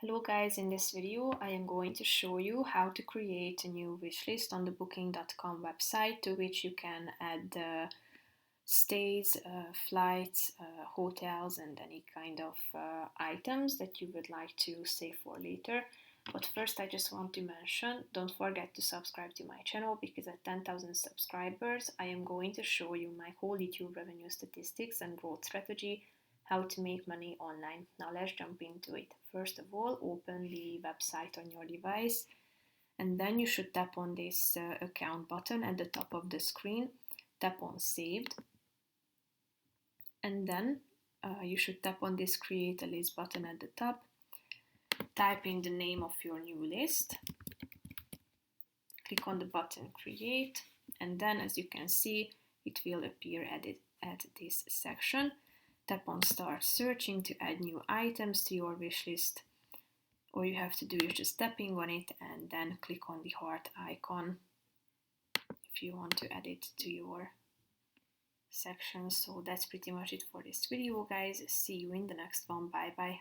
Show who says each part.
Speaker 1: Hello guys, in this video I am going to show you how to create a new wishlist on the booking.com website to which you can add stays, flights, hotels and any kind of items that you would like to save for later. But first I just want to mention, don't forget to subscribe to my channel because at 10,000 subscribers I am going to show you my whole YouTube revenue statistics and growth strategy, how to make money online. Now let's jump into it. First of all, open the website on your device and then you should tap on this account button at the top of the screen. Tap on saved and then you should tap on this create a list button at the top. Type in the name of your new list. Click on the button create and then as you can see it will appear at this section. Tap on start searching to add new items to your wish list. All you have to do is just tapping on it and then click on the heart icon if you want to add it to your section. So that's pretty much it for this video guys. See you in the next one. Bye bye.